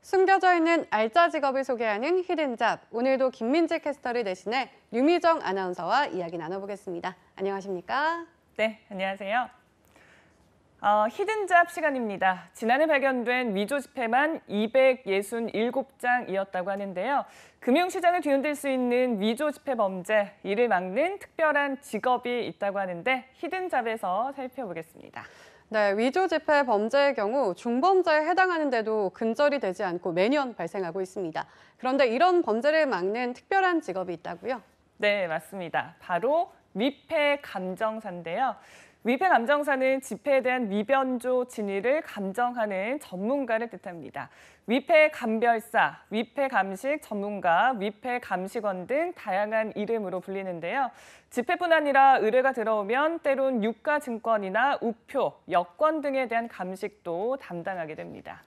숨겨져 있는 알짜 직업을 소개하는 히든잡. 오늘도 김민재 캐스터를 대신해 류미정 아나운서와 이야기 나눠보겠습니다. 안녕하십니까? 네, 안녕하세요. 히든잡 시간입니다. 지난해 발견된 위조 지폐만 267장이었다고 하는데요. 금융시장을 뒤흔들 수 있는 위조 지폐 범죄, 이를 막는 특별한 직업이 있다고 하는데 히든잡에서 살펴보겠습니다. 네, 위조 지폐 범죄의 경우 중범죄에 해당하는데도 근절이 되지 않고 매년 발생하고 있습니다. 그런데 이런 범죄를 막는 특별한 직업이 있다고요? 네, 맞습니다. 바로 위패 감정사인데요. 위패 감정사는 지폐에 대한 위변조 진위를 감정하는 전문가를 뜻합니다. 위패 감별사, 위패 감식 전문가, 위패 감식원 등 다양한 이름으로 불리는데요. 지폐뿐 아니라 의뢰가 들어오면 때론 유가증권이나 우표, 여권 등에 대한 감식도 담당하게 됩니다.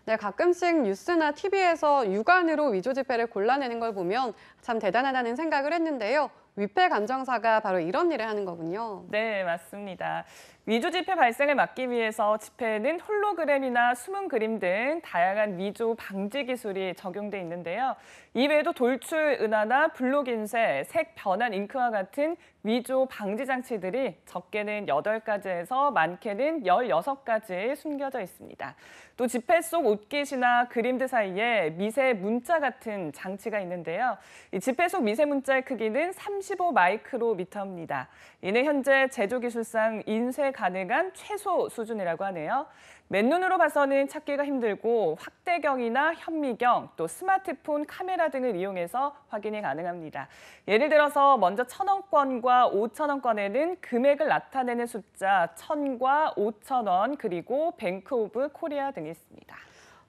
네, 가끔씩 뉴스나 TV에서 육안으로 위조 지폐를 골라내는 걸 보면 참 대단하다는 생각을 했는데요. 위패 감정사가 바로 이런 일을 하는 거군요. 네, 맞습니다. 위조 지폐 발생을 막기 위해서 지폐에는 홀로그램이나 숨은 그림 등 다양한 위조 방지 기술이 적용돼 있는데요. 이외에도 돌출 은하나 블록 인쇄, 색 변환 잉크와 같은 위조 방지 장치들이 적게는 8가지에서 많게는 16가지 숨겨져 있습니다. 또 지폐 속 옷깃이나 그림들 사이에 미세 문자 같은 장치가 있는데요. 이 지폐 속 미세 문자의 크기는 35 마이크로미터입니다. 이는 현재 제조 기술상 인쇄 가능한 최소 수준이라고 하네요. 맨눈으로 봐서는 찾기가 힘들고 확대경이나 현미경, 또 스마트폰 카메라 등을 이용해서 확인이 가능합니다. 예를 들어서 먼저 1,000원권과 5,000원권에는 금액을 나타내는 숫자 1,000과 5,000원, 그리고 뱅크 오브 코리아 등이 있습니다.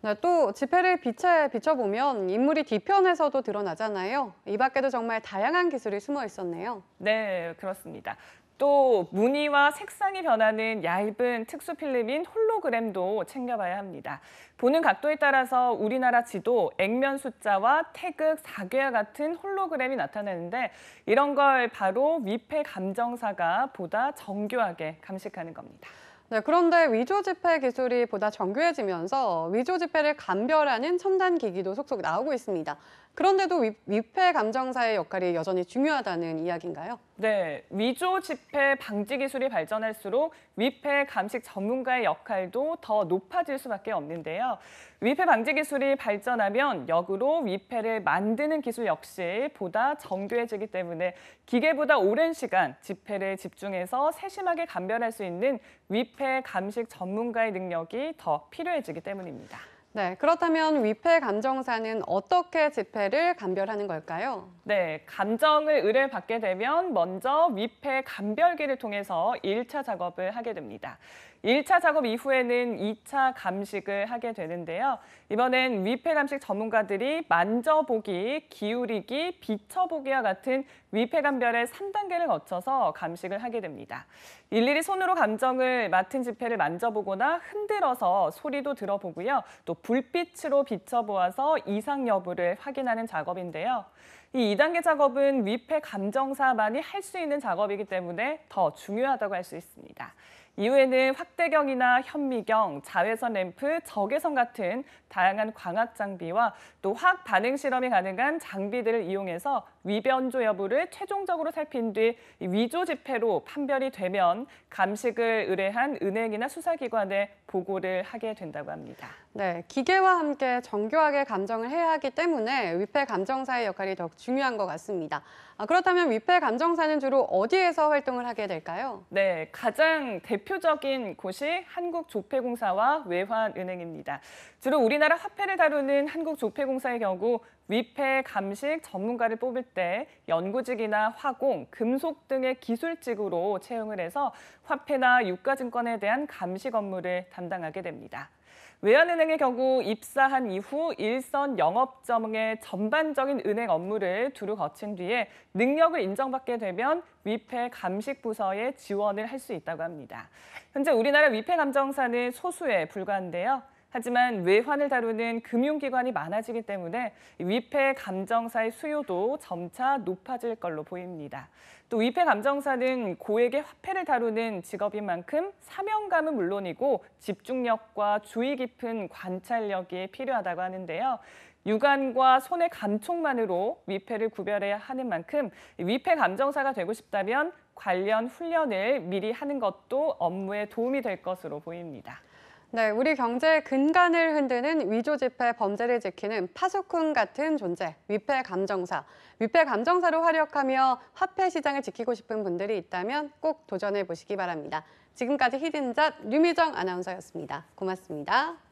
네, 또 지폐를 빛에 비춰보면 인물이 뒤편에서도 드러나잖아요. 이 밖에도 정말 다양한 기술이 숨어 있었네요. 네, 그렇습니다. 또 무늬와 색상이 변하는 얇은 특수 필름인 홀로그램도 챙겨봐야 합니다. 보는 각도에 따라서 우리나라 지도, 액면 숫자와 태극, 사괴와 같은 홀로그램이 나타나는데 이런 걸 바로 위패 감정사가 보다 정교하게 감식하는 겁니다. 네, 그런데 위조 지폐 기술이 보다 정교해지면서 위조 지폐를 감별하는 첨단 기기도 속속 나오고 있습니다. 그런데도 위패 감정사의 역할이 여전히 중요하다는 이야기인가요? 네, 위조 지폐 방지 기술이 발전할수록 위패 감식 전문가의 역할도 더 높아질 수밖에 없는데요. 위패 방지 기술이 발전하면 역으로 위패를 만드는 기술 역시 보다 정교해지기 때문에 기계보다 오랜 시간 지폐를 집중해서 세심하게 감별할 수 있는 위패 감식 전문가의 능력이 더 필요해지기 때문입니다. 네, 그렇다면 위패 감정사는 어떻게 지폐를 감별하는 걸까요? 네, 감정을 의뢰받게 되면 먼저 위패 감별기를 통해서 1차 작업을 하게 됩니다. 1차 작업 이후에는 2차 감식을 하게 되는데요. 이번엔 위패 감식 전문가들이 만져보기, 기울이기, 비춰보기와 같은 위패 감별의 3단계를 거쳐서 감식을 하게 됩니다. 일일이 손으로 감정을 맡은 지폐를 만져보거나 흔들어서 소리도 들어보고요. 또 불빛으로 비춰보아서 이상 여부를 확인하는 작업인데요. 이 2단계 작업은 위패 감정사만이 할 수 있는 작업이기 때문에 더 중요하다고 할 수 있습니다. 이후에는 확대경이나 현미경, 자외선 램프, 적외선 같은 다양한 광학 장비와 또 화학 반응 실험이 가능한 장비들을 이용해서 위변조 여부를 최종적으로 살핀 뒤 위조 지폐로 판별이 되면 감식을 의뢰한 은행이나 수사기관에 보고를 하게 된다고 합니다. 네, 기계와 함께 정교하게 감정을 해야 하기 때문에 위패 감정사의 역할이 더 중요한 것 같습니다. 그렇다면 위패 감정사는 주로 어디에서 활동을 하게 될까요? 네, 가장 대표적인 곳이 한국조폐공사와 외환은행입니다. 주로 우리나라 화폐를 다루는 한국조폐공사의 경우 위패 감식 전문가를 뽑을 때 연구직이나 화공, 금속 등의 기술직으로 채용을 해서 화폐나 유가증권에 대한 감식 업무를 담당하게 됩니다. 외환은행의 경우 입사한 이후 일선 영업점의 전반적인 은행 업무를 두루 거친 뒤에 능력을 인정받게 되면 위패 감식 부서에 지원을 할 수 있다고 합니다. 현재 우리나라 위패 감정사는 소수에 불과한데요. 하지만 외환을 다루는 금융기관이 많아지기 때문에 위패 감정사의 수요도 점차 높아질 걸로 보입니다. 또 위패 감정사는 고액의 화폐를 다루는 직업인 만큼 사명감은 물론이고 집중력과 주의 깊은 관찰력이 필요하다고 하는데요. 유관과 손의 감촉만으로 위패를 구별해야 하는 만큼 위패 감정사가 되고 싶다면 관련 훈련을 미리 하는 것도 업무에 도움이 될 것으로 보입니다. 네, 우리 경제의 근간을 흔드는 위조지폐 범죄를 지키는 파수꾼 같은 존재, 위패 감정사. 위패 감정사로 활약하며 화폐 시장을 지키고 싶은 분들이 있다면 꼭 도전해 보시기 바랍니다. 지금까지 히든잡 류미정 아나운서였습니다. 고맙습니다.